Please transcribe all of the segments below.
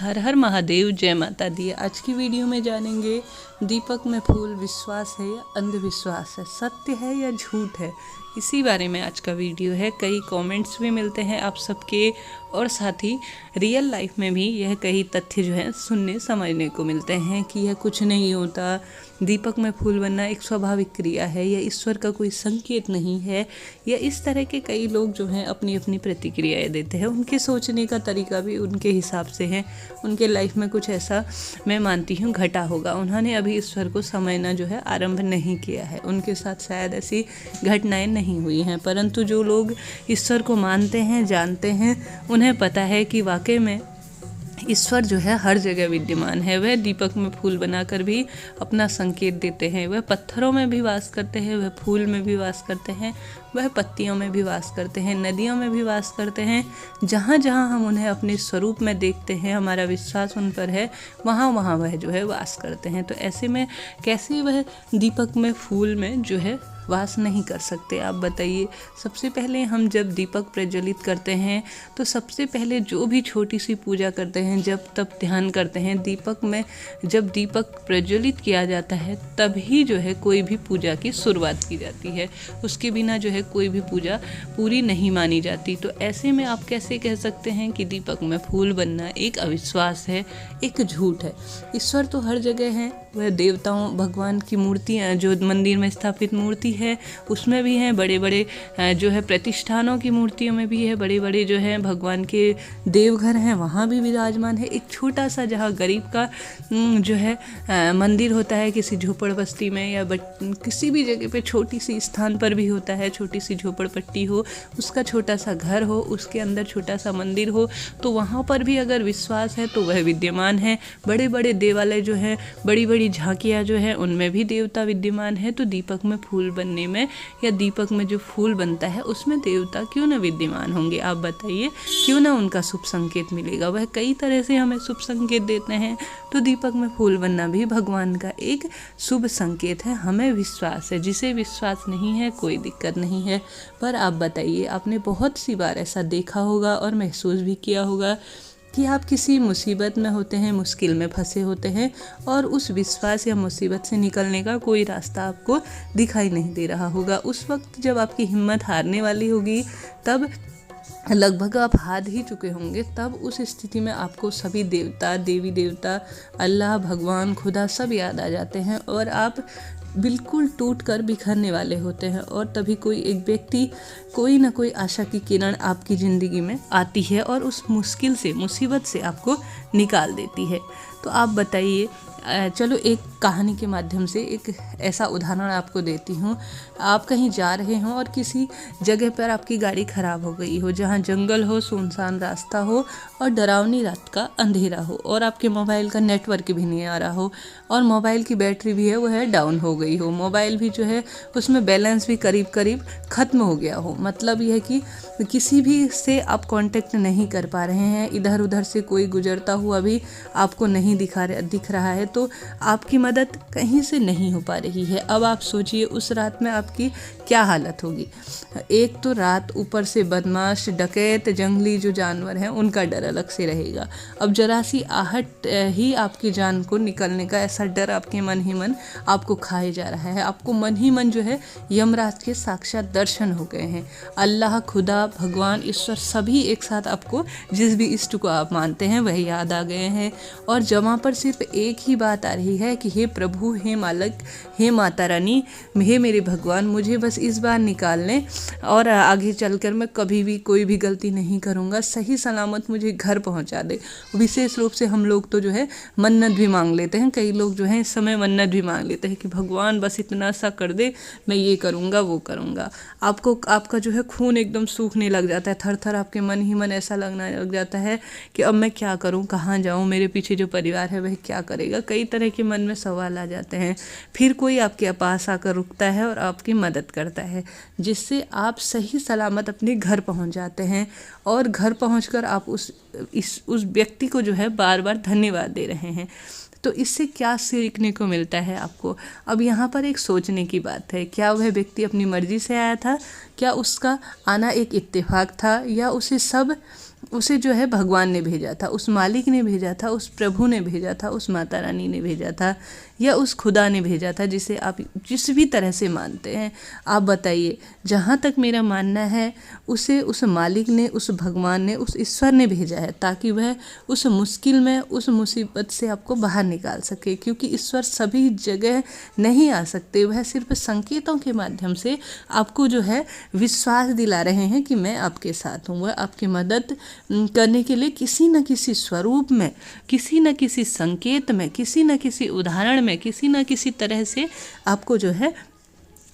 हर हर महादेव, जय माता दी। आज की वीडियो में जानेंगे दीपक में फूल विश्वास है या अंधविश्वास है, सत्य है या झूठ है। इसी बारे में आज का वीडियो है। कई कमेंट्स भी मिलते हैं आप सबके और साथ ही रियल लाइफ में भी यह कई तथ्य जो है सुनने समझने को मिलते हैं कि यह कुछ नहीं होता, दीपक में फूल बनना एक स्वाभाविक क्रिया है, यह ईश्वर का कोई संकेत नहीं है। या इस तरह के कई लोग जो हैं अपनी अपनी प्रतिक्रियाएं देते हैं। उनके सोचने का तरीका भी उनके हिसाब से है। उनके लाइफ में कुछ ऐसा मैं मानती हूँ घटा होगा, उन्होंने अभी ईश्वर को समझना जो है आरंभ नहीं किया है, उनके साथ शायद ऐसी घटनाएं नहीं हुई हैं। परंतु जो लोग ईश्वर को मानते हैं, जानते हैं, उन्हें पता है कि वाकई में ईश्वर जो है हर जगह विद्यमान है। वह दीपक में फूल बनाकर भी अपना संकेत देते हैं। वह पत्थरों में भी वास करते हैं, वह फूल में भी वास करते हैं, वह पत्तियों में भी वास करते हैं, नदियों में भी वास करते हैं। जहाँ जहाँ हम उन्हें अपने स्वरूप में देखते हैं, हमारा विश्वास उन पर है, वहाँ वहाँ वह जो है वास करते हैं। तो ऐसे में कैसे वह दीपक में फूल में जो है वास नहीं कर सकते, आप बताइए। सबसे पहले हम जब दीपक प्रज्वलित करते हैं तो सबसे पहले जो भी छोटी सी पूजा करते हैं, जब तब ध्यान करते हैं, दीपक में जब दीपक प्रज्वलित किया जाता है तभी जो है कोई भी पूजा की शुरुआत की जाती है। उसके बिना जो है कोई भी पूजा पूरी नहीं मानी जाती। तो ऐसे में आप कैसे कह सकते हैं कि दीपक में फूल बनना एक अविश्वास है, एक झूठ है। ईश्वर तो हर जगह है, वह देवताओं भगवान की मूर्तियाँ जो मंदिर में स्थापित मूर्ति है उसमें भी हैं, बड़े बड़े जो है प्रतिष्ठानों की मूर्तियों में भी है, बड़े बड़े जो है भगवान के देवघर हैं वहाँ भी विराजमान है। एक छोटा सा जहाँ गरीब का जो है मंदिर होता है किसी झोपड़ बस्ती में या किसी भी जगह पे छोटी सी स्थान पर भी होता है, छोटी सी झोपड़पट्टी हो, उसका छोटा सा घर हो, उसके अंदर छोटा सा मंदिर हो, तो वहाँ पर भी अगर विश्वास है तो वह विद्यमान है। बड़े बड़े देवालय जो हैं, बड़ी बड़ी झांकियाँ जो है उनमें भी देवता विद्यमान है। तो दीपक में फूल बनने में या दीपक में जो फूल बनता है उसमें देवता क्यों ना विद्यमान होंगे, आप बताइए। क्यों ना उनका शुभ संकेत मिलेगा। वह कई तरह से हमें शुभ संकेत देते हैं, तो दीपक में फूल बनना भी भगवान का एक शुभ संकेत है। हमें विश्वास है, जिसे विश्वास नहीं है कोई दिक्कत नहीं है। पर आप बताइए, आपने बहुत सी बार ऐसा देखा होगा और महसूस भी किया होगा कि आप किसी मुसीबत में होते हैं, मुश्किल में फंसे होते हैं और उस विश्वास या मुसीबत से निकलने का कोई रास्ता आपको दिखाई नहीं दे रहा होगा। उस वक्त जब आपकी हिम्मत हारने वाली होगी, तब लगभग आप हार ही चुके होंगे, तब उस स्थिति में आपको सभी देवता, देवी देवता, अल्लाह, भगवान, खुदा सब याद आ जाते हैं और आप बिल्कुल टूट कर बिखरने वाले होते हैं। और तभी कोई एक व्यक्ति, कोई ना कोई आशा की किरण आपकी ज़िंदगी में आती है और उस मुश्किल से, मुसीबत से आपको निकाल देती है। तो आप बताइए, चलो एक कहानी के माध्यम से एक ऐसा उदाहरण आपको देती हूँ। आप कहीं जा रहे हों और किसी जगह पर आपकी गाड़ी ख़राब हो गई हो, जहाँ जंगल हो, सुनसान रास्ता हो और डरावनी रात का अंधेरा हो और आपके मोबाइल का नेटवर्क भी नहीं आ रहा हो और मोबाइल की बैटरी भी है वो है डाउन हो गई हो, मोबाइल भी जो है उसमें बैलेंस भी करीब करीब ख़त्म हो गया हो। मतलब यह है कि किसी भी से आप कांटेक्ट नहीं कर पा रहे हैं, इधर उधर से कोई गुजरता हुआ भी आपको नहीं दिख रहा है, तो आपकी मदद कहीं से नहीं हो पा रही है। अब आप सोचिए उस रात में आपकी क्या हालत होगी। एक तो रात, ऊपर से बदमाश, डकैत, जंगली जो जानवर हैं उनका डर अलग से रहेगा। अब जरा सी आहट ही आपकी जान को निकलने का ऐसा डर आपके मन ही मन आपको खाए जा रहा है। आपको मन ही मन जो है यमराज के साक्षात दर्शन हो गए हैं। अल्लाह, खुदा, भगवान, ईश्वर सभी एक साथ आपको, जिस भी इष्ट को आप मानते हैं वही याद आ गए हैं। और जहाँ पर सिर्फ एक ही बात आ रही है कि हे प्रभु, हे मालिक, हे माता रानी, हे मेरे भगवान, मुझे बस इस बार निकाल लें और आगे चलकर मैं कभी भी कोई भी गलती नहीं करूँगा, सही सलामत मुझे घर पहुँचा दे। विशेष रूप से हम लोग तो जो है मन्नत भी मांग लेते हैं, कई लोग जो हैं इस समय मन्नत भी मांग लेते हैं कि भगवान बस इतना सा कर दे, मैं ये करूँगा वो करूँगा। आपका जो है खून एकदम सूखने लग जाता है, थर थर आपके मन ही मन ऐसा लगने लग जाता है कि अब मैं क्या करूँ, कहाँ जाऊँ, मेरे पीछे जो परिवार है वह क्या करेगा। कई तरह के मन में सवाल आ जाते हैं। फिर कोई आपके पास आकर रुकता है और आपकी मदद करता है, जिससे आप सही सलामत अपने घर पहुंच जाते हैं और घर पहुंचकर आप उस व्यक्ति को जो है बार बार धन्यवाद दे रहे हैं। तो इससे क्या सीखने को मिलता है आपको? अब यहाँ पर एक सोचने की बात है, क्या वह व्यक्ति अपनी मर्जी से आया था? क्या उसका आना एक इत्तेफाक था या उसे सब उसे जो है भगवान ने भेजा था, उस मालिक ने भेजा था, उस प्रभु ने भेजा था, उस माता रानी ने भेजा था, या उस खुदा ने भेजा था, जिसे आप जिस भी तरह से मानते हैं। आप बताइए, जहाँ तक मेरा मानना है उसे उस मालिक ने, उस भगवान ने, उस ईश्वर ने भेजा है, ताकि वह उस मुश्किल में, उस मुसीबत से आपको बाहर निकाल सके। क्योंकि ईश्वर सभी जगह नहीं आ सकते, वह सिर्फ संकेतों के माध्यम से आपको जो है विश्वास दिला रहे हैं कि मैं आपके साथ हूँ। वह आपकी मदद करने के लिए किसी न किसी स्वरूप में, किसी न किसी संकेत में, किसी न किसी उदाहरण में, किसी न किसी तरह से आपको जो है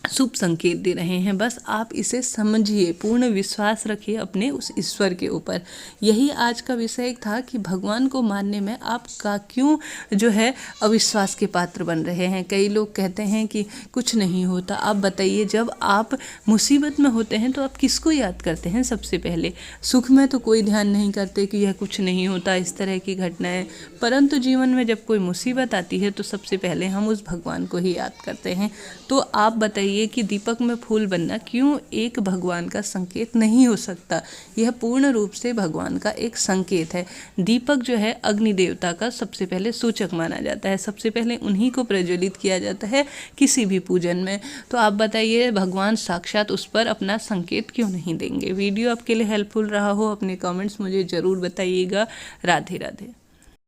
शुभ संकेत दे रहे हैं। बस आप इसे समझिए, पूर्ण विश्वास रखिए अपने उस ईश्वर के ऊपर। यही आज का विषय था कि भगवान को मानने में आपका क्यों जो है अविश्वास के पात्र बन रहे हैं। कई लोग कहते हैं कि कुछ नहीं होता। आप बताइए, जब आप मुसीबत में होते हैं तो आप किसको याद करते हैं सबसे पहले? सुख में तो कोई ध्यान नहीं करते कि यह कुछ नहीं होता, इस तरह की घटनाएं। परंतु जीवन में जब कोई मुसीबत आती है तो सबसे पहले हम उस भगवान को ही याद करते हैं। तो आप बताइए कि दीपक में फूल बनना क्यों एक भगवान का संकेत नहीं हो सकता? यह पूर्ण रूप से भगवान का एक संकेत है। दीपक जो है अग्नि देवता का सबसे पहले सूचक माना जाता है, सबसे पहले उन्हीं को प्रज्वलित किया जाता है किसी भी पूजन में। तो आप बताइए, भगवान साक्षात उस पर अपना संकेत क्यों नहीं देंगे? वीडियो आपके लिए हेल्पफुल रहा हो, अपने कमेंट्स मुझे ज़रूर बताइएगा। राधे राधे।